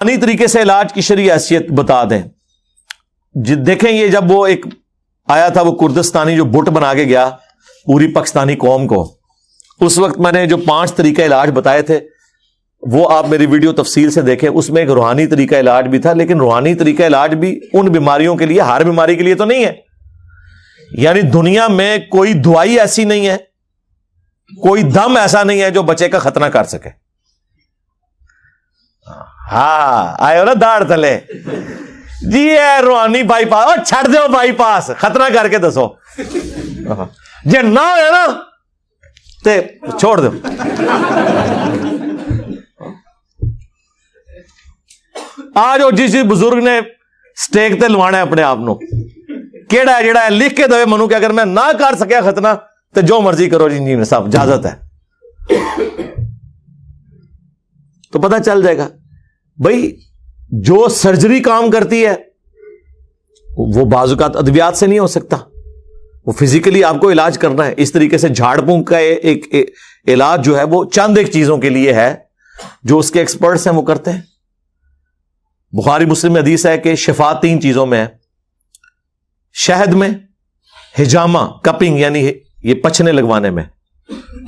روحانی طریقے سے علاج کی شرعی حیثیت بتا دیں. دیکھیں یہ جب وہ ایک آیا تھا وہ کردستانی جو بٹ بنا کے گیا پوری پاکستانی قوم کو, اس وقت میں نے جو 5 طریقہ علاج بتائے تھے وہ آپ میری ویڈیو تفصیل سے دیکھیں. اس میں ایک روحانی طریقہ علاج بھی تھا, لیکن روحانی طریقہ علاج بھی ان بیماریوں کے لیے, ہر بیماری کے لیے تو نہیں ہے. یعنی دنیا میں کوئی دوائی ایسی نہیں ہے, کوئی دم ایسا نہیں ہے جو بچے کا ختنہ کر سکے. ہاں آئے ہو نا داڑھ تلے جی ہے روحانی بائی پاس, اور چھڑ دو بائی پاس, ختنہ کر کے دسو جی نہ ہے نا تے چھوڑ دو. آج وہ جس بزرگ نے سٹیک تے لوانا ہے اپنے آپ نو, کیڑا ہے جڑا ہے لکھ کے دے منو کہ اگر میں نہ کر سکیا ختنہ تو جو مرضی کرو جی صاحب اجازت ہے, تو پتہ چل جائے گا. بھائی جو سرجری کام کرتی ہے وہ بعض اوقات ادویات سے نہیں ہو سکتا, وہ فزیکلی آپ کو علاج کرنا ہے. اس طریقے سے جھاڑ پھونک کا ایک علاج جو ہے وہ چند ایک چیزوں کے لیے ہے جو اس کے ایکسپرٹس ہیں وہ کرتے ہیں. بخاری مسلم میں حدیث ہے کہ شفا 3 چیزوں میں ہے, شہد میں, حجامہ کپنگ یعنی یہ پچھنے لگوانے میں,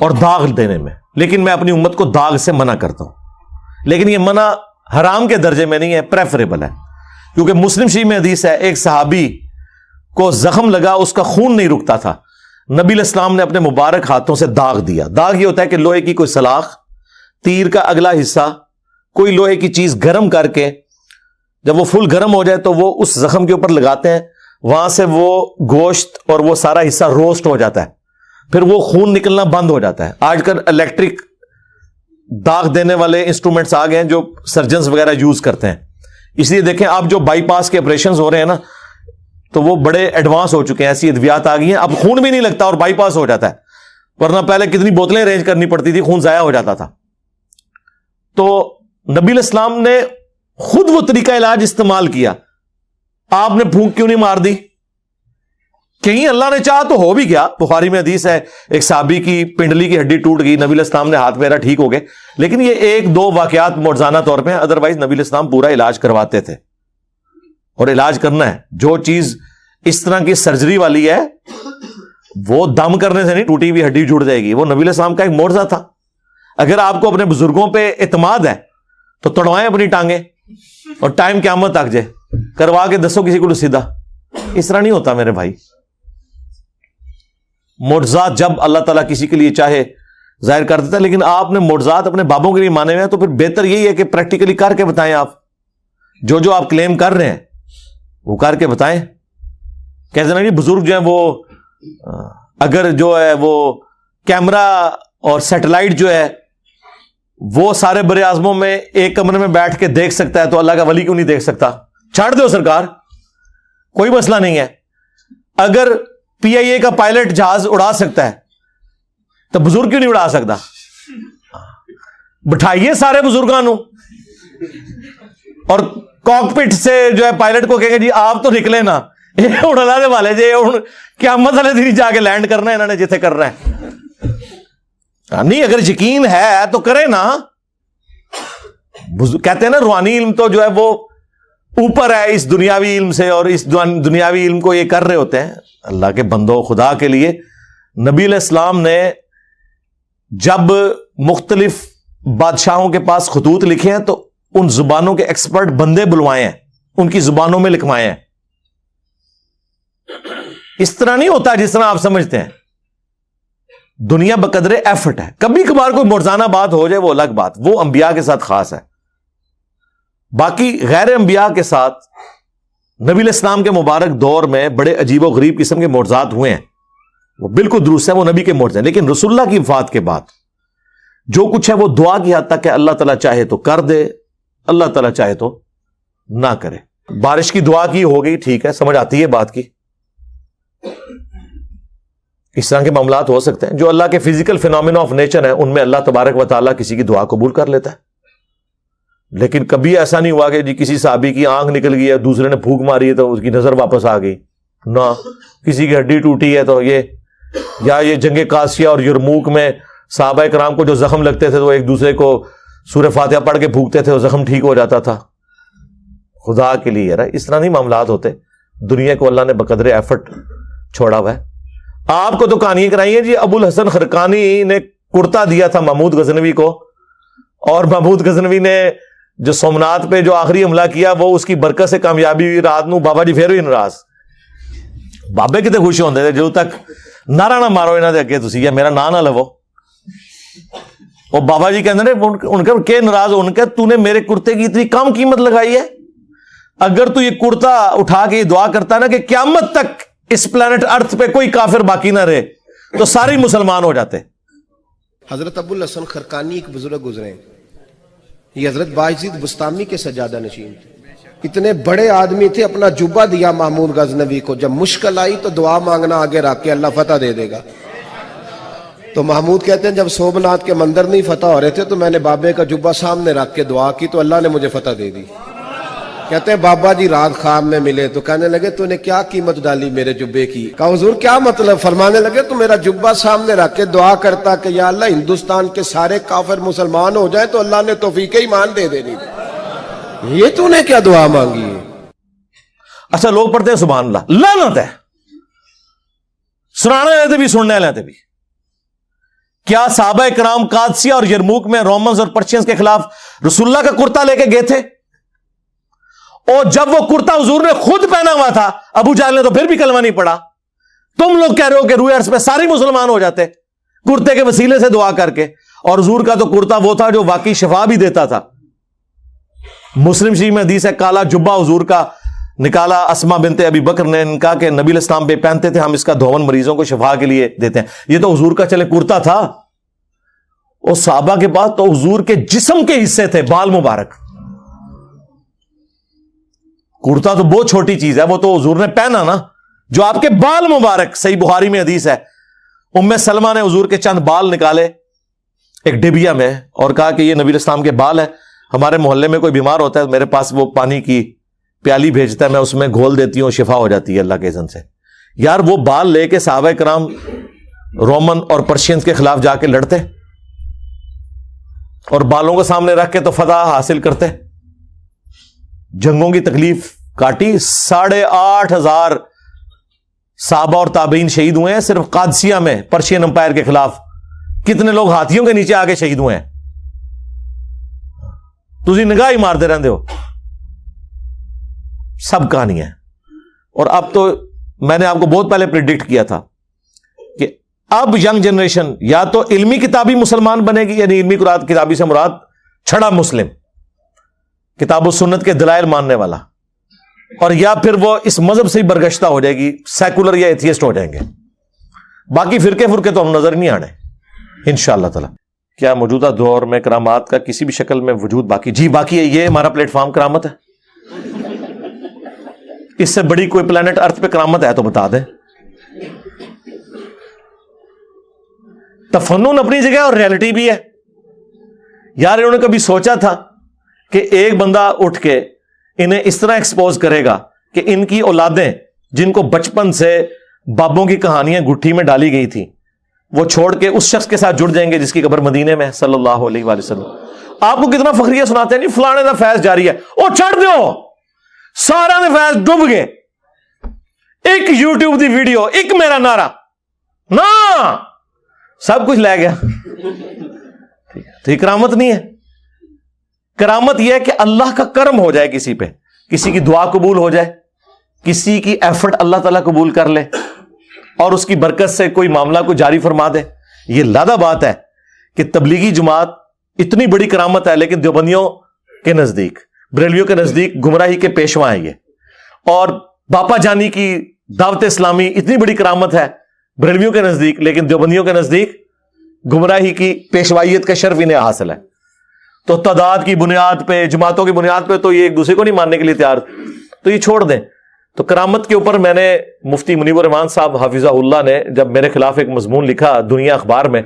اور داغ دینے میں. لیکن میں اپنی امت کو داغ سے منع کرتا ہوں, لیکن یہ منع حرام کے درجے میں نہیں ہے, پریفریبل ہے. کیونکہ مسلم شریف میں حدیث ہے ایک صحابی کو زخم لگا, اس کا خون نہیں رکتا تھا, نبی علیہ السلام نے اپنے مبارک ہاتھوں سے داغ دیا. داغ یہ ہوتا ہے کہ لوہے کی کوئی سلاخ, تیر کا اگلا حصہ, کوئی لوہے کی چیز گرم کر کے جب وہ فل گرم ہو جائے تو وہ اس زخم کے اوپر لگاتے ہیں, وہاں سے وہ گوشت اور وہ سارا حصہ روسٹ ہو جاتا ہے, پھر وہ خون نکلنا بند ہو جاتا ہے. آج کل الیکٹرک داغ دینے والے انسٹرومنٹس آ گئے ہیں جو سرجنز وغیرہ یوز کرتے ہیں. اس لیے دیکھیں آپ جو بائی پاس کے آپریشنز ہو رہے ہیں نا تو وہ بڑے ایڈوانس ہو چکے ہیں, ایسی ادویات آ گئی ہیں, اب خون بھی نہیں لگتا اور بائی پاس ہو جاتا ہے. ورنہ پہلے کتنی بوتلیں ارینج کرنی پڑتی تھی, خون ضائع ہو جاتا تھا. تو نبی علیہ السلام نے خود وہ طریقہ علاج استعمال کیا, آپ نے پھونک کیوں نہیں مار دی؟ کہیں اللہ نے چاہا تو ہو بھی گیا. بخاری میں حدیث ہے ایک صحابی کی پنڈلی کی ہڈی ٹوٹ گئی, نبی علیہ السلام نے ہاتھ پھیرا, ٹھیک ہو گئے. لیکن یہ 1-2 واقعات معجزانہ طور پہ ہیں, ادروائز نبی علیہ السلام پورا علاج کرواتے تھے. اور علاج کرنا ہے, جو چیز اس طرح کی سرجری والی ہے وہ دم کرنے سے نہیں ٹوٹی ہوئی ہڈی جڑ جائے گی, وہ نبی علیہ السلام کا ایک معجزہ تھا. اگر آپ کو اپنے بزرگوں پہ اعتماد ہے تو توڑوائیں اپنی ٹانگیں اور ٹائم قیامت تک جائے کروا کے دسو کسی کو سیدھا. اس طرح نہیں ہوتا میرے بھائی. معجزات جب اللہ تعالیٰ کسی کے لیے چاہے ظاہر کر دیتا ہے, لیکن آپ نے معجزات اپنے بابوں کے لیے مانے ہوئے ہیں تو پھر بہتر یہی ہے کہ پریکٹیکلی کر کے بتائیں. آپ جو آپ کلیم کر رہے ہیں وہ کر کے بتائیں. کہتے ہیں بزرگ جو ہیں وہ اگر جو ہے وہ کیمرہ اور سیٹلائٹ جو ہے وہ سارے بر اعظموں میں ایک کمرے میں بیٹھ کے دیکھ سکتا ہے تو اللہ کا ولی کیوں نہیں دیکھ سکتا؟ چھاڑ دو سرکار, کوئی مسئلہ نہیں ہے. اگر PIA کا پائلٹ جہاز اڑا سکتا ہے تو بزرگ کیوں نہیں اڑا سکتا؟ بٹھائیے سارے بزرگانوں اور کاکپٹ سے جو ہے پائلٹ کو کہیں گے جی آپ تو نکلے نا, یہ اڑلا دے والے جی قیامت والے دن جا کے لینڈ کرنا ہے انہوں نے جتنے کرنا ہے. نہیں اگر یقین ہے تو کرے نا. کہتے ہیں نا روحانی علم تو جو ہے وہ اوپر ہے اس دنیاوی علم سے, اور اس دنیاوی علم کو یہ کر رہے ہوتے ہیں اللہ کے بندوں. خدا کے لیے نبی علیہ السلام نے جب مختلف بادشاہوں کے پاس خطوط لکھے ہیں تو ان زبانوں کے ایکسپرٹ بندے بلوائے ہیں, ان کی زبانوں میں لکھوائے ہیں. اس طرح نہیں ہوتا جس طرح آپ سمجھتے ہیں. دنیا بقدر ایفرٹ ہے. کبھی کبھار کوئی معجزانہ بات ہو جائے وہ الگ بات, وہ انبیاء کے ساتھ خاص ہے. باقی غیر انبیاء کے ساتھ نبی علیہ السلام کے مبارک دور میں بڑے عجیب و غریب قسم کے معجزات ہوئے ہیں, وہ بالکل درست ہے, وہ نبی کے معجزے ہیں. لیکن رسول اللہ کی وفات کے بعد جو کچھ ہے وہ دعا کی حد تک ہے. اللہ تعالیٰ چاہے تو کر دے, اللہ تعالیٰ چاہے تو نہ کرے. بارش کی دعا کی ہو گئی, ٹھیک ہے, سمجھ آتی ہے بات کی. اس طرح کے معاملات ہو سکتے ہیں. جو اللہ کے فزیکل فینومینا آف نیچر ہیں ان میں اللہ تبارک و تعالیٰ کسی کی دعا قبول کر لیتا ہے. لیکن کبھی ایسا نہیں ہوا کہ جی کسی صحابی کی آنکھ نکل گئی ہے, دوسرے نے پھونک ماری ہے تو اس کی نظر واپس آ گئی. نہ کسی کی ہڈی ٹوٹی ہے تو یہ جنگ قادسیہ اور یرموک میں صحابہ کرام کو جو زخم لگتے تھے تو ایک دوسرے کو سورہ فاتحہ پڑھ کے پھونکتے تھے, وہ زخم ٹھیک ہو جاتا تھا. خدا کے لیے یار اس طرح نہیں معاملات ہوتے. دنیا کو اللہ نے بقدر ایفرٹ چھوڑا ہوا ہے. آپ کو تو کہانیاں کرائی ہیں جی. ابو الحسن خرقانی نے کرتا دیا تھا محمود غزنوی کو, اور محمود غزنوی نے جو سومنات پہ جو آخری حملہ کیا وہ اس کی برکت سے کامیابی ہوئی. رات نو بابا جی پھر ہوئی ناراض. بابے کتنے خوش ہوندے تھے جدوں تک نعرہ نہ مارو انہاں دے اگے تسی یا میرا نام نہ لو. وہ بابا جی کہندے نے ان کے کہ ناراض ان کے تو نے میرے کرتے کی اتنی کم قیمت لگائی ہے. اگر تو یہ کرتا اٹھا کے یہ دعا کرتا نا کہ قیامت تک اس پلانٹ ارتھ پہ کوئی کافر باقی نہ رہے تو سارے مسلمان ہو جاتے. حضرت ابو الحسن خرقانی ایک بزرگ گزرے ہیں. یہ حضرت باعزید بستامی کے سجادہ نشین تھے. اتنے بڑے آدمی تھے, اپنا جبہ دیا محمود غزنوی کو. جب مشکل آئی تو دعا مانگنا آگے رکھ کے اللہ فتح دے دے گا. تو محمود کہتے ہیں جب سومنات کے مندر نہیں فتح ہو رہے تھے تو میں نے بابے کا جبہ سامنے رکھ کے دعا کی تو اللہ نے مجھے فتح دے دی. کہتے ہیں بابا جی رات خواب میں ملے تو کہنے لگے تو نے کیا قیمت ڈالی میرے جبے کی. کہا حضور کیا مطلب؟ فرمانے لگے تو میرا جبہ سامنے رکھ کے دعا کرتا کہ یا اللہ ہندوستان کے سارے کافر مسلمان ہو جائیں تو اللہ نے توفیق ایمان دے دینی. یہ تو نے کیا دعا مانگی ہے؟ اچھا لوگ پڑھتے ہیں سبحان اللہ, لعنت ہے. سنانے والے بھی سننے والے بھی. کیا صحابہ کرام قادسیہ اور یرموک میں رومنز اور پرشینز کے خلاف رسول اللہ کا کرتا لے کے گئے تھے؟ اور جب وہ کرتا حضور نے خود پہنا ہوا تھا ابو جہل نے تو پھر بھی کلمہ نہیں پڑھا. تم لوگ کہہ رہے ہو کہ روئے عرض پہ سارے مسلمان ہو جاتے کرتے کے وسیلے سے دعا کر کے. اور حضور کا تو کرتا وہ تھا جو واقعی شفا بھی دیتا تھا. مسلم شریف میں حدیث ہے کالا جبہ حضور کا نکالا اسما بنت ابی بکر نے, ان کا کہ نبی علیہ السلام پہ پہنتے تھے, ہم اس کا دھون مریضوں کو شفا کے لیے دیتے ہیں. یہ تو حضور کا چلے کرتا تھا. اور صحابہ کے پاس تو حضور کے جسم کے حصے تھے, بال مبارک. کرتا تو بہت چھوٹی چیز ہے, وہ تو حضور نے پہنا نا جو آپ کے بال مبارک. صحیح بخاری میں حدیث ہے ام سلمہ نے حضور کے چند بال نکالے ایک ڈبیا میں اور کہا کہ یہ نبی علیہ السلام کے بال ہیں, ہمارے محلے میں کوئی بیمار ہوتا ہے میرے پاس وہ پانی کی پیالی بھیجتا ہے, میں اس میں گھول دیتی ہوں, شفا ہو جاتی ہے اللہ کے اذن سے. یار وہ بال لے کے صحابہ کرام رومن اور پرشینز کے خلاف جا کے لڑتے اور بالوں کو سامنے رکھ کے تو فتح حاصل کرتے. جنگوں کی تکلیف کاٹی. 8,500 صحابہ اور تابعین شہید ہوئے ہیں صرف قادسیہ میں پرشین امپائر کے خلاف. کتنے لوگ ہاتھیوں کے نیچے آگے شہید ہوئے ہیں. تسی نگاہ ہی مارتے رہتے ہو. سب کہانی ہے. اور اب تو میں نے آپ کو بہت پہلے پریڈکٹ کیا تھا کہ اب ینگ جنریشن یا تو علمی کتابی مسلمان بنے گی, یعنی علمی کتابی سے مراد چھڑا مسلم, کتاب و سنت کے دلائل ماننے والا, اور یا پھر وہ اس مذہب سے ہی برگشتہ ہو جائے گی, سیکولر یا ایتھیسٹ ہو جائیں گے. باقی فرقے تو ہم نظر نہیں آنے انشاءاللہ تعالی. کیا موجودہ دور میں کرامات کا کسی بھی شکل میں وجود باقی؟ جی باقی ہے. یہ ہمارا پلیٹ فارم کرامت ہے. اس سے بڑی کوئی پلانٹ ارتھ پہ کرامت ہے تو بتا دیں. تفنن اپنی جگہ اور ریئلٹی بھی ہے. یار انہوں نے کبھی سوچا تھا کہ ایک بندہ اٹھ کے انہیں اس طرح ایکسپوز کرے گا کہ ان کی اولادیں جن کو بچپن سے بابوں کی کہانیاں گٹھی میں ڈالی گئی تھی وہ چھوڑ کے اس شخص کے ساتھ جڑ جائیں گے جس کی قبر مدینے میں صلی اللہ علیہ وآلہ وسلم. آپ کو کتنا فخریہ سناتے ہیں نہیں فلانے دا فیض جاری ہے, او چھڑ دیو سارا نے فیض ڈوب گئے. ایک یوٹیوب دی ویڈیو, ایک میرا نعرہ نا سب کچھ لے گیا. تو یہ کرامت نہیں ہے. کرامت یہ ہے کہ اللہ کا کرم ہو جائے کسی پہ, کسی کی دعا قبول ہو جائے, کسی کی ایفرٹ اللہ تعالیٰ قبول کر لے اور اس کی برکت سے کوئی معاملہ کو جاری فرما دے. یہ لادہ بات ہے کہ تبلیغی جماعت اتنی بڑی کرامت ہے, لیکن دیوبندیوں کے نزدیک, بریلویوں کے نزدیک گمراہی کے پیشوا ہیں یہ. اور باپا جانی کی دعوت اسلامی اتنی بڑی کرامت ہے بریلویوں کے نزدیک, لیکن دیوبندیوں کے نزدیک گمراہی کی پیشوائیت کا شرف انہیں حاصل ہے. تو تعداد کی بنیاد پہ, جماعتوں کی بنیاد پہ تو یہ ایک دوسرے کو نہیں ماننے کے لیے تیار, تو یہ چھوڑ دیں. تو کرامت کے اوپر میں نے مفتی منیب الرحمان صاحب حافظہ اللہ نے جب میرے خلاف ایک مضمون لکھا دنیا اخبار میں,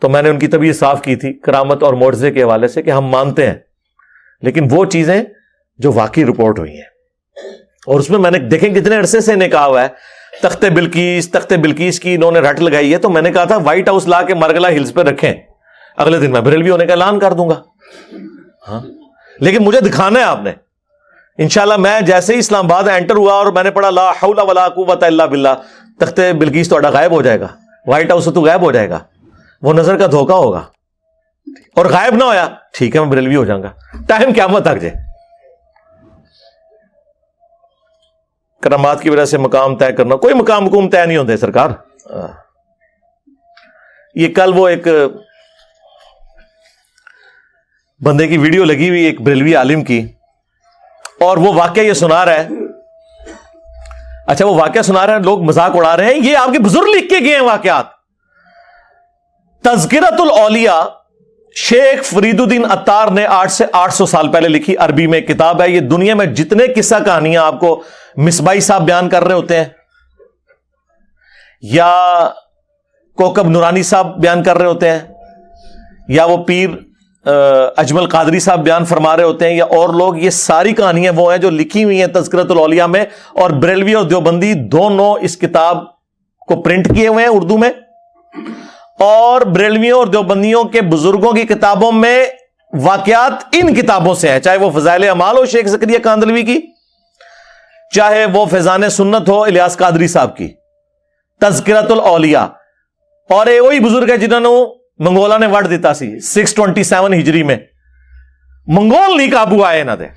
تو میں نے ان کی طبیعت صاف کی تھی کرامت اور معجزے کے حوالے سے کہ ہم مانتے ہیں لیکن وہ چیزیں جو واقعی رپورٹ ہوئی ہیں. اور اس میں نے دیکھیں کتنے عرصے سے انہیں کہا ہوا ہے تخت بلقیس کی انہوں نے رٹ لگائی ہے. تو میں نے کہا تھا وائٹ ہاؤس لا کے مرگلا ہلز پہ رکھیں, اگلے دن میں بریلوی ہونے کا اعلان کر دوں گا. ہاں لیکن مجھے دکھانا ہے آپ نے انشاءاللہ میں جیسے ہی اسلام آباد انٹر ہوا اور میں نے پڑھا لا حول ولا قوت الا باللہ، تخت بلقیس تو غائب ہو جائے گا، وائٹ ہاؤس تو غائب ہو جائے گا، وہ نظر کا دھوکہ ہوگا، اور غائب نہ ہویا ٹھیک ہے میں بریلوی ہو جاؤں گا، ٹائم قیامت تک جائے۔ کرامات کی وجہ سے مقام طے کرنا، کوئی مقام طے نہیں ہوتے سرکار۔ یہ کل وہ ایک بندے کی ویڈیو لگی ہوئی ایک بریلوی عالم کی، اور وہ واقعہ یہ سنا رہا ہے، اچھا وہ واقعہ سنا رہے ہیں، لوگ مذاق اڑا رہے ہیں، یہ آپ کے بزرگ لکھ کے گئے ہیں واقعات۔ تذکرۃ الاولیاء شیخ فرید الدین عطار نے 800 سال پہلے لکھی، عربی میں کتاب ہے۔ یہ دنیا میں جتنے قصہ کہانیاں آپ کو مصباحی صاحب بیان کر رہے ہوتے ہیں یا کوکب نورانی صاحب بیان کر رہے ہوتے ہیں یا وہ پیر اجمل قادری صاحب بیان فرما رہے ہوتے ہیں یا اور لوگ، یہ ساری کہانیاں وہ ہیں جو لکھی ہوئی ہیں تذکرۃ الاولیاء میں، اور بریلوی اور دیوبندی دونوں اس کتاب کو پرنٹ کیے ہوئے ہیں اردو میں، اور بریلویوں اور دیوبندیوں کے بزرگوں کی کتابوں میں واقعات ان کتابوں سے ہیں، چاہے وہ فضائل اعمال ہو شیخ زکریا کاندلوی کی، چاہے وہ فیضان سنت ہو الیاس قادری صاحب کی، تذکرۃ الاولیاء۔ اور یہ وہی بزرگ ہے جنہوں نے منگولا نے وڈ دیتا سی 627 ہجری میں، منگول نہیں قابو آئے نہ دے۔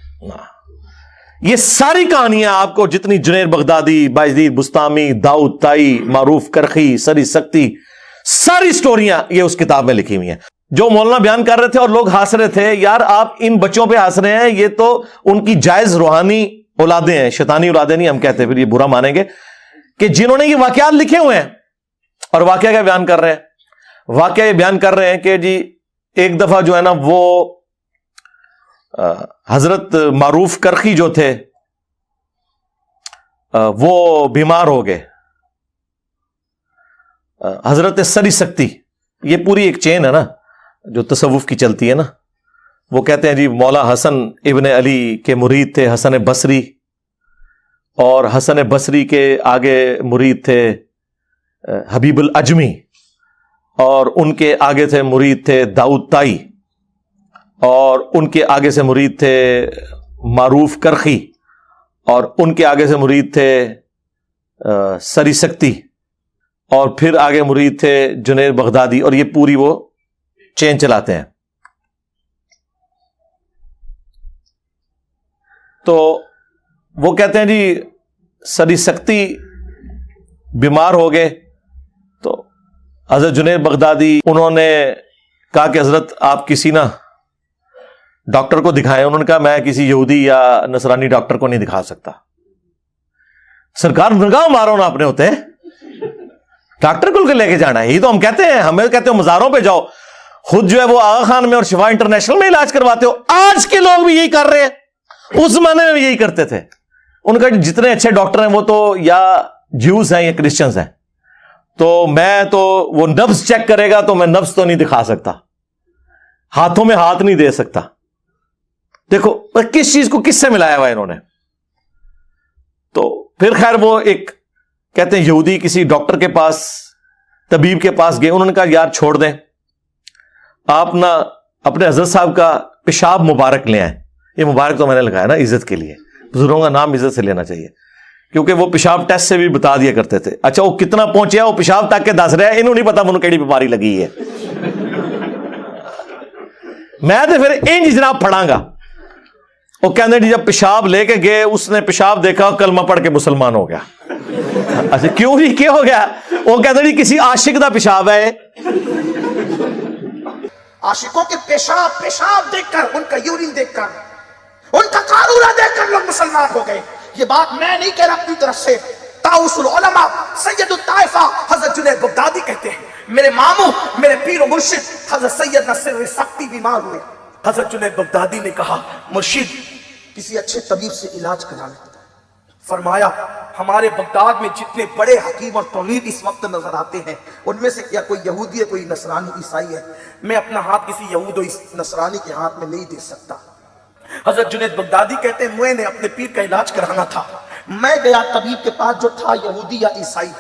یہ ساری کہانیاں آپ کو جتنی جنید بغدادی، بایزید بستامی، داؤد طائی، معروف کرخی، سری سکتی، ساری سٹوریاں یہ اس کتاب میں لکھی ہوئی ہیں۔ جو مولانا بیان کر رہے تھے اور لوگ ہنس رہے تھے، یار آپ ان بچوں پہ ہنس رہے ہیں، یہ تو ان کی جائز روحانی اولادیں ہیں، شیطانی اولادیں نہیں ہم کہتے، پھر یہ برا مانیں گے، کہ جنہوں نے یہ واقعات لکھے ہوئے ہیں۔ اور واقعہ کیا بیان کر رہے ہیں؟ واقعہ یہ بیان کر رہے ہیں کہ جی ایک دفعہ جو ہے نا وہ حضرت معروف کرخی جو تھے وہ بیمار ہو گئے، حضرت سری سکتی، یہ پوری ایک چین ہے نا جو تصوف کی چلتی ہے نا، وہ کہتے ہیں جی مولا حسن ابن علی کے مرید تھے حسن بصری، اور حسن بصری کے آگے مرید تھے حبیب العجمی، اور ان کے آگے سے مرید تھے داؤد طائی، اور ان کے آگے سے مرید تھے معروف کرخی، اور ان کے آگے سے مرید تھے سری سکتی، اور پھر آگے مرید تھے جنید بغدادی، اور یہ پوری وہ چین چلاتے ہیں۔ تو وہ کہتے ہیں جی سری سکتی بیمار ہو گئے، تو حضرت جنید بغدادی انہوں نے کہا کہ حضرت آپ کسی نا ڈاکٹر کو دکھائیں۔ انہوں نے کہا میں کسی یہودی یا نصرانی ڈاکٹر کو نہیں دکھا سکتا۔ سرکار نگاہ مارو نا اپنے ہوتے ہیں، ڈاکٹر کو لے کے جانا ہے، یہ تو ہم کہتے ہیں، ہمیں کہتے ہو مزاروں پہ جاؤ، خود جو ہے وہ آغا خان میں اور شفا انٹرنیشنل میں علاج کرواتے ہو۔ آج کے لوگ بھی یہی کر رہے ہیں، اس زمانے میں بھی یہی کرتے تھے۔ ان کا جتنے اچھے ڈاکٹر ہیں وہ تو یا جیوز ہیں یا کرسچنز ہیں، تو میں تو وہ نبض چیک کرے گا تو میں نبض تو نہیں دکھا سکتا، ہاتھوں میں ہاتھ نہیں دے سکتا۔ دیکھو کس چیز کو کس سے ملایا ہوا انہوں نے۔ تو پھر خیر وہ ایک کہتے ہیں یہودی کسی ڈاکٹر کے پاس، طبیب کے پاس گئے، انہوں نے کہا یار چھوڑ دیں، آپ نا اپنے حضرت صاحب کا پیشاب مبارک لے آئیں۔ یہ مبارک تو میں نے لگایا نا عزت کے لیے، بزرگوں کا نام عزت سے لینا چاہیے، کیونکہ وہ پیشاب ٹیسٹ سے بھی بتا دیا کرتے تھے۔ اچھا وہ کتنا پہنچے وہ پیشاب تک کے دس رہے ہیں، انہوں نہیں پتا انہوں کیڑی بیماری لگی ہے۔ میں تو پھر انج جناب پڑھاں گا۔ وہ کہنے جب پیشاب لے کے گئے، اس نے پیشاب دیکھا، کلمہ پڑھ کے مسلمان ہو گیا۔ اچھا کیوں جی کیا ہو گیا؟ وہ کہتے جی کسی عاشق دا پیشاب ہے۔ عاشقوں کے پیشاب دیکھ کر، ان کا یورین دیکھ کر، ان کا قارورہ دیکھ کر لوگ مسلمان ہو گئے۔ یہ بات میں نہیں کہہ رہا اپنی طرف سے، طاؤس العلماء سید الطائفہ حضرت جنید بغدادی کہتے ہیں میرے ماموں، میرے پیر و مرشد حضرت سید نصر سکتی بیمار ہوئے۔ حضرت جنید بغدادی نے کہا مرشد کسی اچھے طبیب سے علاج کرا لیں۔ فرمایا ہمارے بغداد میں جتنے بڑے حکیم اور طبیب اس وقت نظر آتے ہیں، ان میں سے کیا کوئی یہودی ہے، کوئی نصرانی عیسائی ہے؟ میں اپنا ہاتھ کسی یہود و نصرانی کے ہاتھ میں نہیں دے سکتا۔ حضرت جنید بغدادی کہتے ہیں میں نے اپنے پیر کا علاج کرانا تھا، میں گیا طبیب کے پاس جو تھا یہودی یا عیسائی،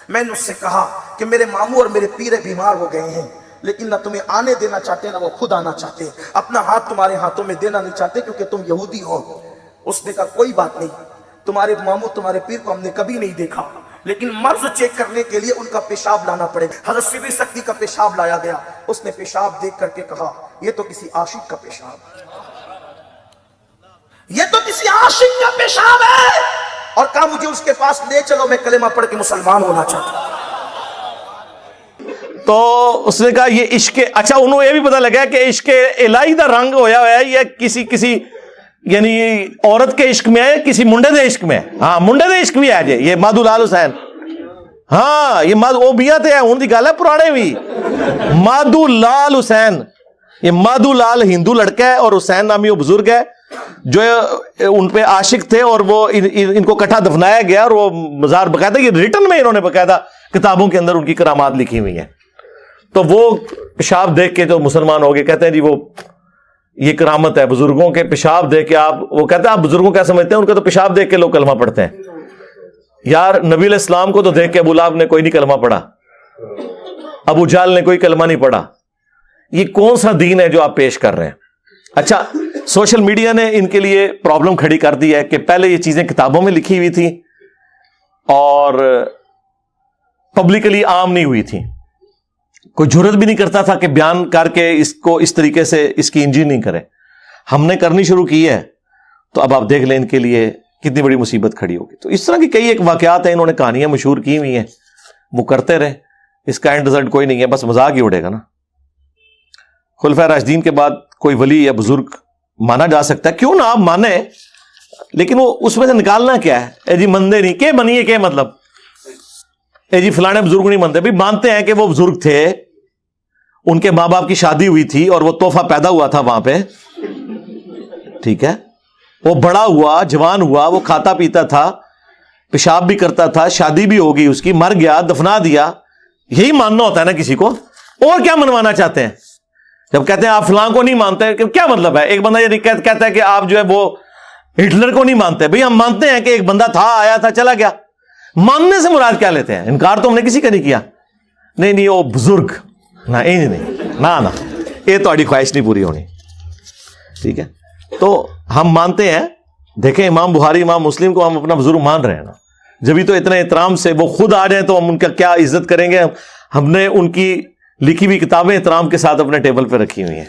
میں نے اس سے کہا کہ میرے ماموں اور میرے پیر بیمار ہو گئے ہیں، لیکن نہ تمہیں آنے دینا چاہتے نہ وہ خود آنا چاہتے، اپنا ہاتھ تمہارے ہاتھوں میں دینا نہیں چاہتے کیونکہ تم یہودی ہو۔ اس نے کہا کوئی بات نہیں, تمہارے ماموں تمہارے پیر کو ہم نے کبھی نہیں دیکھا, لیکن مرض چیک کرنے کے لیے ان کا پیشاب لانا پڑے. حضرت شبلی سکتی کا پیشاب لایا گیا. اس نے پیشاب دیکھ کر کے کہا یہ تو کسی عاشق کا پیشاب ہے, یہ تو کسی عاشق کا پیشاب ہے, اور کہا مجھے اس کے پاس لے چلو, میں کلمہ پڑھ کے مسلمان ہونا چاہتا ہوں. تو اس نے کہا یہ عشق, اچھا انہوں یہ بھی پتہ لگا کہ عشق الہی دا رنگ ہویا ہوا ہے, یہ کسی یعنی عورت کے عشق میں ہے, کسی منڈے دے عشق میں ہے. ہاں منڈے دے عشق بھی ہے جی, یہ مادھو لال حسین, ہاں یہ وہ بیاں تے ہے ہن دی گل ہے پرانے بھی. مادھو لال حسین, یہ مادھو لال ہندو لڑکا ہے اور حسین نامی وہ بزرگ ہے جو ان پہ عاشق تھے, اور وہ ان کو کٹھا دفنایا گیا, اور وہ مزار باقاعدہ یہ ریٹن میں انہوں نے باقاعدہ کتابوں کے اندر ان کی کرامات لکھی ہوئی ہیں. تو وہ پیشاب دیکھ کے جو مسلمان ہو گئے, کہتے ہیں جی وہ یہ کرامت ہے بزرگوں کے پیشاب دیکھ کے. آپ وہ کہتے ہیں آپ بزرگوں کیا سمجھتے ہیں, ان کا تو پیشاب دیکھ کے لوگ کلمہ پڑھتے ہیں. یار نبی علیہ السلام کو تو دیکھ کے ابو لہب نے کوئی نہیں کلمہ پڑھا, ابو جہل نے کوئی کلمہ نہیں پڑھا. یہ کون سا دین ہے جو آپ پیش کر رہے ہیں؟ اچھا سوشل میڈیا نے ان کے لیے پرابلم کھڑی کر دی ہے کہ پہلے یہ چیزیں کتابوں میں لکھی ہوئی تھی اور پبلکلی عام نہیں ہوئی تھی, کوئی جرت بھی نہیں کرتا تھا کہ بیان کر کے اس کو اس طریقے سے اس کی انجین نہیں کرے. ہم نے کرنی شروع کی ہے, تو اب آپ دیکھ لیں ان کے لیے کتنی بڑی مصیبت کھڑی ہوگی. تو اس طرح کی کئی ایک واقعات ہیں, انہوں نے کہانیاں مشہور کی ہوئی ہیں, وہ کرتے رہے, اس کا اینڈ رزلٹ کوئی نہیں ہے, بس مذاق ہی اڑے گا نا. خلفائے راشدین کے بعد کوئی ولی یا بزرگ مانا جا سکتا ہے, کیوں نہ آپ مانیں, لیکن وہ اس میں سے نکالنا کیا ہے؟ اے جی مندے نہیں کہ منیے, کیا مطلب اے جی فلانے بزرگ نہیں مانتے. بھی مانتے ہیں کہ وہ بزرگ تھے, ان کے ماں باپ کی شادی ہوئی تھی اور وہ تحفہ پیدا ہوا تھا وہاں پہ, ٹھیک ہے, وہ بڑا ہوا جوان ہوا, وہ کھاتا پیتا تھا, پیشاب بھی کرتا تھا, شادی بھی ہوگی اس کی, مر گیا, دفنا دیا. یہی ماننا ہوتا ہے نا کسی کو, اور کیا منوانا چاہتے ہیں؟ جب کہتے ہیں آپ فلاں کو نہیں مانتے, کیا مطلب ہے؟ ایک بندہ یہ کہتا ہے کہ آپ جو ہے وہ ہٹلر کو نہیں مانتے. بھئی ہم مانتے ہیں کہ ایک بندہ تھا, آیا تھا, چلا گیا. ماننے سے مراد کیا لیتے ہیں؟ انکار تو ہم نے کسی کا نہیں کیا. نہیں وہ بزرگ نہ, نہیں نہ یہ تہاڈی خواہش نہیں پوری ہونی, ٹھیک ہے. تو ہم مانتے ہیں, دیکھیں امام بخاری امام مسلم کو ہم اپنا بزرگ مان رہے ہیں نا, جبھی تو اتنے احترام سے وہ خود آ جائیں تو ہم ان کا کیا عزت کریں گے. ہم نے ان کی لکھی ہوئی کتابیں احترام کے ساتھ اپنے ٹیبل پہ رکھی ہوئی ہیں.